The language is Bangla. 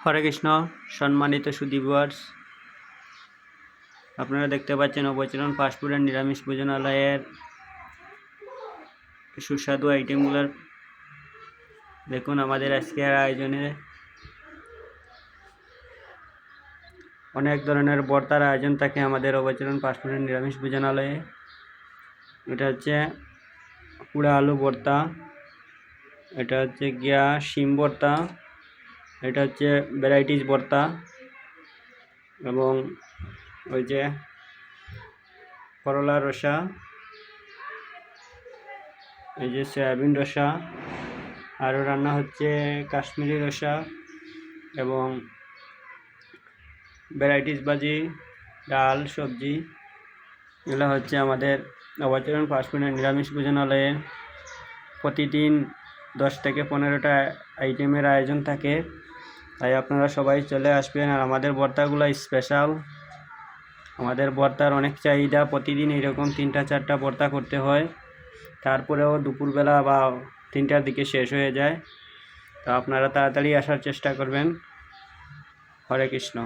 হরে কৃষ্ণ। সম্মানিত সুধী ভিউয়ার্স, আপনারা দেখতে পাচ্ছেন অবচরণ ফাস্টফুডের নিরামিষ ভোজনালয়ের সুস্বাদু আইটেমগুলোর। দেখুন, আমাদের আজকের আয়োজনে অনেক ধরনের ভর্তার আয়োজন থাকে আমাদের অবচরণ ফাস্টফুডের নিরামিষ ভোজনালয়ে। এটা হচ্ছে পুরা আলু ভর্তা, এটা হচ্ছে গিয়া শিম ভর্তা, এটা হচ্ছে ভ্যারাইটিস ভর্তা, এবং ওই যে করলা রসা, এই যে সয়াবিন রসা, আরও রান্না হচ্ছে কাশ্মীরি রসা এবং ভ্যারাইটিস ভাজি, ডাল, সবজি। এগুলো হচ্ছে আমাদের অবচরণ ফাস্টফুডের নিরামিষ ভোজনালয়ে প্রতিদিন 10 থেকে 15টা আইটেমের আয়োজন থাকে। তাই আপনারা সবাই চলে আসবেন। আর আমাদের ভর্তাগুলো স্পেশাল, আমাদের ভর্তার অনেক চাহিদা। প্রতিদিন এরকম 3-4টা ভর্তা করতে হয়, তারপরেও দুপুরবেলা বা 3টার দিকে শেষ হয়ে যায়। তো আপনারা তাড়াতাড়ি আসার চেষ্টা করবেন। হরে কৃষ্ণ।